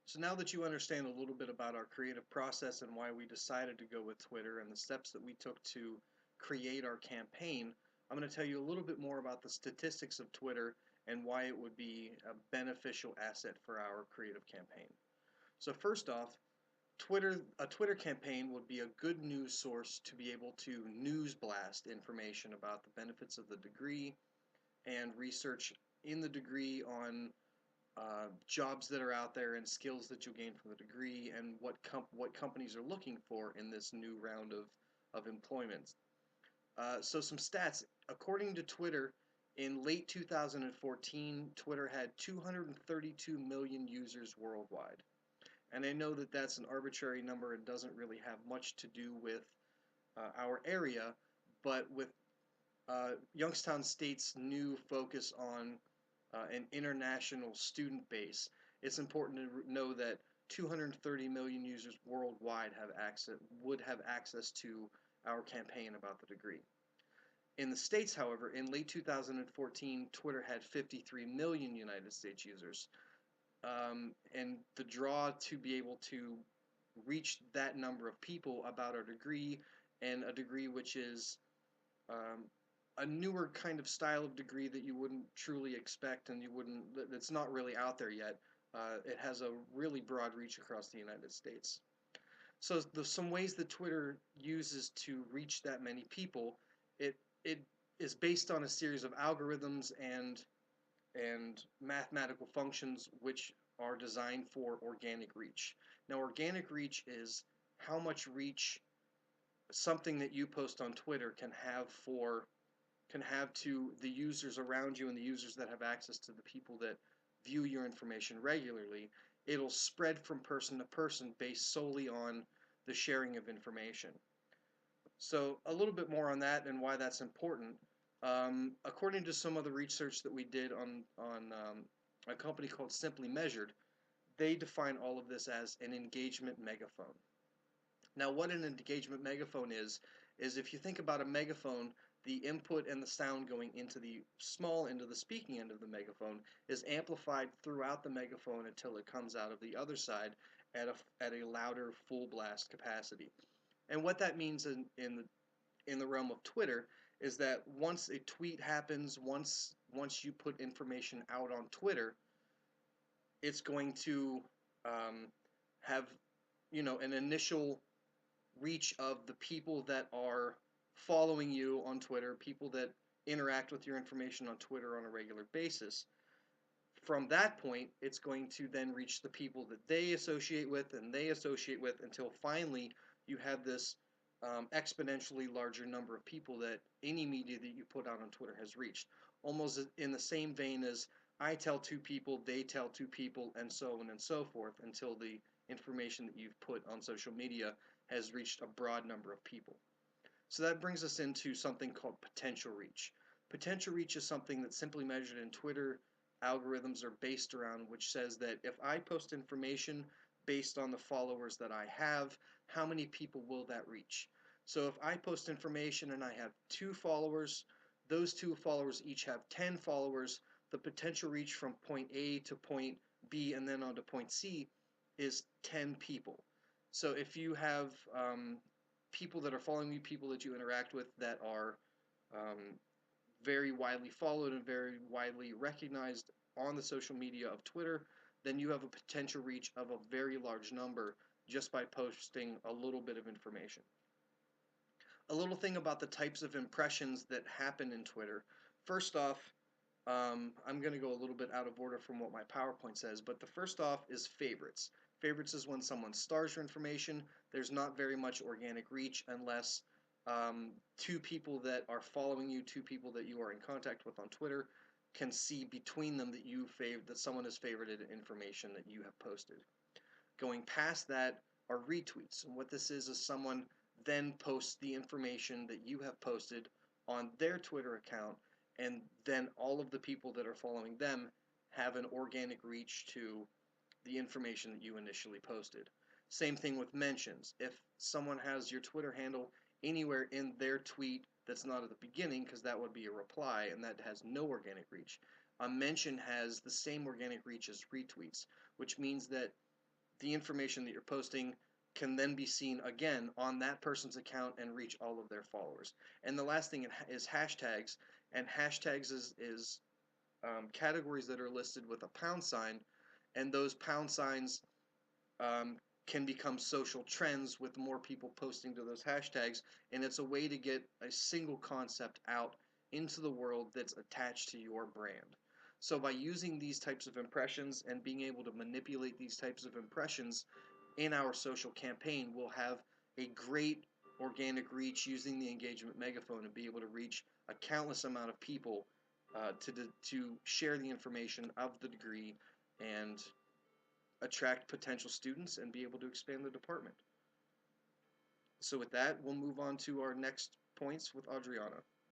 So now that you understand a little bit about our creative process and why we decided to go with Twitter and the steps that we took to create our campaign, I'm going to tell you a little bit more about the statistics of Twitter and why it would be a beneficial asset for our creative campaign. So first off, a Twitter campaign would be a good news source to be able to news blast information about the benefits of the degree and research in the degree on jobs that are out there and skills that you gain from the degree and what companies are looking for in this new round of employment. So some stats. According to Twitter, in late 2014, Twitter had 232 million users worldwide. And I know that that's an arbitrary number and doesn't really have much to do with our area, but with Youngstown State's new focus on an international student base, it's important to know that 230 million users worldwide would have access to our campaign about the degree. In the States, however, in late 2014, Twitter had 53 million United States users. And the draw to be able to reach that number of people about our degree, and a degree which is um, a newer kind of style of degree that you wouldn't truly expect and that's not really out there yet. It has a really broad reach across the United States. So there's some ways that Twitter uses to reach that many people. It is based on a series of algorithms and mathematical functions which are designed for organic reach. Now, organic reach is how much reach something that you post on Twitter can have to the users around you and the users that have access to the people that view your information regularly. It'll spread from person to person based solely on the sharing of information. So a little bit more on that and why that's important. According to some of the research that we did on a company called Simply Measured, they define all of this as an engagement megaphone. Now, what an engagement megaphone is if you think about a megaphone, the input and the sound going into the small end of the speaking end of the megaphone is amplified throughout the megaphone until it comes out of the other side at a louder full blast capacity. And what that means in the realm of Twitter is that once a tweet happens, once you put information out on Twitter, it's going to have an initial reach of the people that are following you on Twitter, people that interact with your information on Twitter on a regular basis. From that point, it's going to then reach the people that they associate with and they associate with until finally you have this exponentially larger number of people that any media that you put out on Twitter has reached. Almost in the same vein as I tell two people, they tell two people, and so on and so forth until the information that you've put on social media has reached a broad number of people. So that brings us into something called potential reach. Potential reach is something that's simply measured in Twitter algorithms are based around, which says that if I post information based on the followers that I have, how many people will that reach? So if I post information and I have 2 followers, those 2 followers each have 10 followers, the potential reach from point A to point B and then on to point C is 10 people. So if you have people that are following you, people that you interact with that are um, very widely followed and very widely recognized on the social media of Twitter, then you have a potential reach of a very large number just by posting a little bit of information. A little thing about the types of impressions that happen in Twitter. First off, I'm going to go a little bit out of order from what my PowerPoint says, but the first off is favorites. Favorites is when someone stars your information. There's not very much organic reach unless 2 people that are following you, 2 people that you are in contact with on Twitter, can see between them that someone has favorited information that you have posted. Going past that are retweets. And what this is someone then posts the information that you have posted on their Twitter account, and then all of the people that are following them have an organic reach to the information that you initially posted. Same thing with mentions. If someone has your Twitter handle anywhere in their tweet that's not at the beginning, because that would be a reply and that has no organic reach, a mention has the same organic reach as retweets, which means that the information that you're posting can then be seen again on that person's account and reach all of their followers. And the last thing is hashtags, and hashtags is categories that are listed with a pound sign, and those pound signs um, can become social trends with more people posting to those hashtags, and it's a way to get a single concept out into the world that's attached to your brand. So by using these types of impressions and being able to manipulate these types of impressions in our social campaign, we'll have a great organic reach using the engagement megaphone and be able to reach a countless amount of people to share the information of the degree and attract potential students and be able to expand the department. So with that, we'll move on to our next points with Adriana.